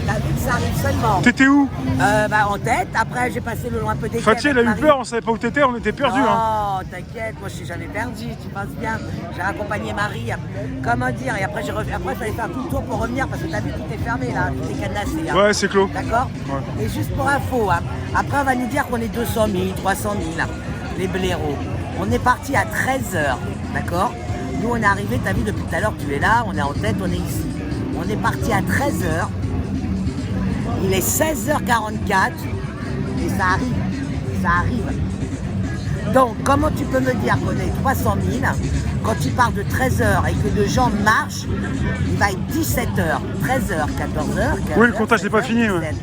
T'as vu que ça arrive seulement. T'étais où? En tête, après j'ai passé le long un peu des quais. Fatih, elle a eu peur, on savait pas où t'étais, on était perdus. Hein. Non, t'inquiète, moi je suis jamais perdu, tu penses bien. J'ai accompagné Marie, comment dire, et après il fallait faire tout le tour pour revenir parce que t'as vu, tout est fermé là, tout est cadenassé. Hein. Ouais, c'est clos. D'accord. Ouais. Et juste pour info, hein, après on va nous dire qu'on est 200 000, 300 000, les blaireaux. On est parti à 13h, d'accord. Nous on est arrivé, t'as vu depuis tout à l'heure, tu es là, on est en tête, on est ici. On est parti à 13h, il est 16h44 et ça arrive. Donc, comment tu peux me dire qu'on est 300 000 quand tu parles de 13h et que de gens marchent, il va être 17h, 13h, 14h. Oui, le comptage n'est pas fini. Ouais.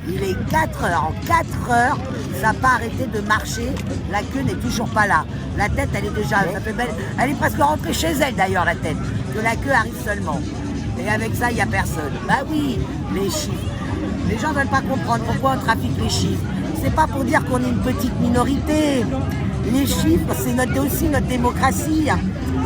Il est 4h. En 4 heures, ça n'a pas arrêté de marcher. La queue n'est toujours pas là. La tête, elle est déjà, ça fait belle. Elle est presque rentrée chez elle d'ailleurs, la tête. Que la queue arrive seulement. Et avec ça, il n'y a personne. Bah oui, les chiffres. Les gens ne veulent pas comprendre pourquoi on trafique les chiffres. C'est pas pour dire qu'on est une petite minorité. Les chiffres, c'est aussi notre démocratie.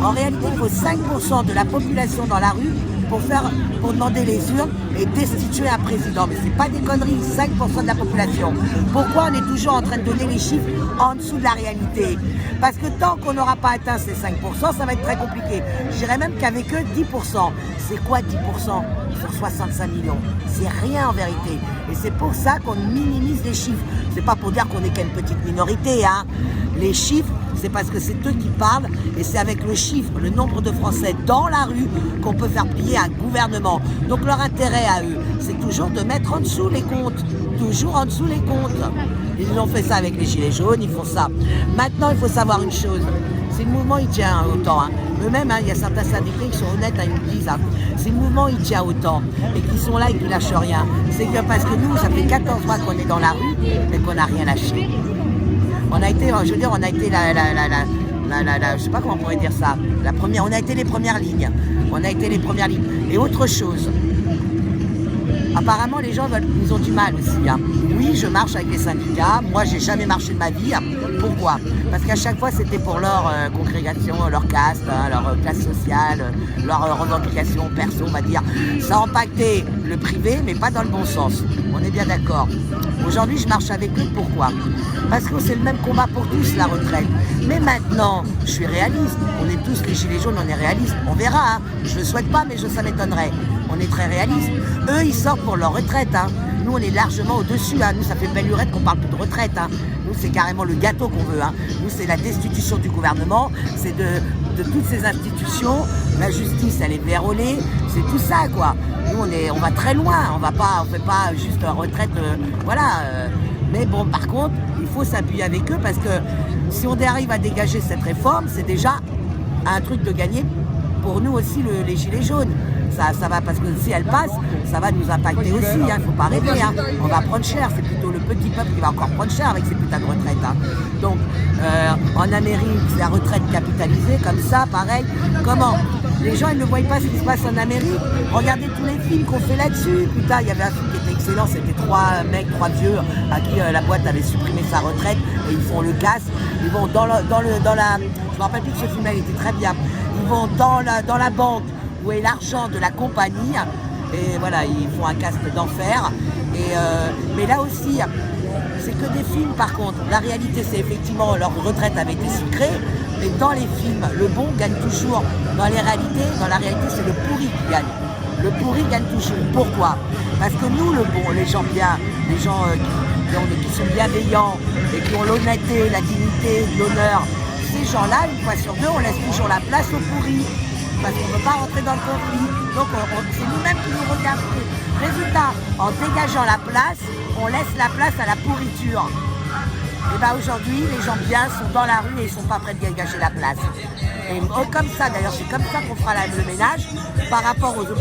En réalité, il faut 5% de la population dans la rue pour demander les urnes et destituer un président. Mais c'est pas des conneries, 5% de la population. Pourquoi on est toujours en train de donner les chiffres en dessous de la réalité? Parce que tant qu'on n'aura pas atteint ces 5%, ça va être très compliqué. Je dirais même qu'avec eux, 10%. C'est quoi 10% sur 65 millions? C'est rien en vérité. Et c'est pour ça qu'on minimise les chiffres. C'est pas pour dire qu'on n'est qu'une petite minorité, hein. Les chiffres, c'est parce que c'est eux qui parlent et c'est avec le chiffre, le nombre de Français dans la rue qu'on peut faire plier un gouvernement. Donc leur intérêt à eux, c'est toujours de mettre en dessous les comptes. Toujours en dessous les comptes. Ils ont fait ça avec les Gilets jaunes, ils font ça. Maintenant, il faut savoir une chose. Si le mouvement, il tient autant. Hein. Eux-mêmes, hein, il y a certains syndicats qui sont honnêtes, hein, ils nous disent, hein, si le mouvement, il tient autant et qu'ils sont là et qu'ils ne lâchent rien, c'est que parce que nous, ça fait 14 mois qu'on est dans la rue et qu'on n'a rien lâché. On a été, je veux dire, on a été je sais pas comment on pourrait dire ça, on a été les premières lignes. On a été les premières lignes. Et autre chose, apparemment les gens nous ont du mal aussi. Hein. Oui, je marche avec les syndicats, moi j'ai jamais marché de ma vie. Hein. Pourquoi? Parce qu'à chaque fois c'était pour leur congrégation, leur caste, hein, leur classe sociale, leur revendication perso, on va dire. Ça a impacté le privé, mais pas dans le bon sens. On est bien d'accord. Aujourd'hui, je marche avec eux. Pourquoi? Parce que c'est le même combat pour tous, la retraite. Mais maintenant, je suis réaliste. On est tous les gilets jaunes, on est réaliste. On verra. Hein. Je ne le souhaite pas, mais ça m'étonnerait. On est très réaliste. Eux, ils sortent pour leur retraite. Hein. Nous, on est largement au-dessus. Hein. Nous, ça fait belle lurette qu'on parle plus de retraite. Hein. Nous, c'est carrément le gâteau qu'on veut. Hein. Nous, c'est la destitution du gouvernement. C'est de toutes ces institutions. La justice, elle est vérolée. C'est tout ça, quoi. Nous, on va très loin. On fait pas juste retraite, mais bon, par contre, il faut s'appuyer avec eux parce que si on arrive à dégager cette réforme, c'est déjà un truc de gagner pour nous aussi, les gilets jaunes. Ça va, parce que si elle passe, ça va nous impacter aussi. Il ne faut pas rêver. Hein. On va prendre cher. C'est plutôt le petit peuple qui va encore prendre cher avec ces putains de retraites. Hein. Donc, en Amérique, c'est la retraite capitalisée, comme ça, pareil. Comment? Les gens, ils ne voient pas ce qui se passe en Amérique. Regardez tous les films qu'on fait là-dessus. Putain, il y avait un film qui était excellent. C'était 3 vieux à qui la boîte avait supprimé sa retraite. Et ils font le casse. Ils vont dans la... Je me rappelle plus que ce film, il était très bien. Ils vont dans la banque où est l'argent de la compagnie, et voilà, ils font un casse d'enfer. Mais là aussi, c'est que des films par contre. La réalité, c'est effectivement, leur retraite avait été sucrée, mais dans les films, le bon gagne toujours. Dans la réalité, c'est le pourri qui gagne. Le pourri gagne toujours. Pourquoi? Parce que nous, le bon, les gens bien, les gens qui sont bienveillants et qui ont l'honnêteté, la dignité, l'honneur, ces gens-là, une fois sur deux, on laisse toujours la place aux pourris. Parce qu'on ne peut pas rentrer dans le conflit. Donc c'est nous-mêmes qui nous regardons. Résultat, en dégageant la place, on laisse la place à la pourriture. Et bien aujourd'hui, les gens bien sont dans la rue et ils ne sont pas prêts de dégager la place. Et comme ça, d'ailleurs, c'est comme ça qu'on fera le ménage par rapport aux ceux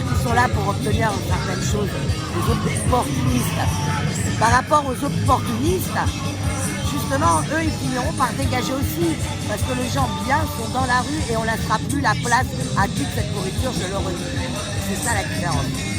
qui sont là pour obtenir certaines choses, les opportunistes. Par rapport aux opportunistes, justement, eux, ils finiront par dégager aussi, parce que les gens bien sont dans la rue et on ne laissera plus la place à toute cette pourriture, je le redis. C'est ça la différence.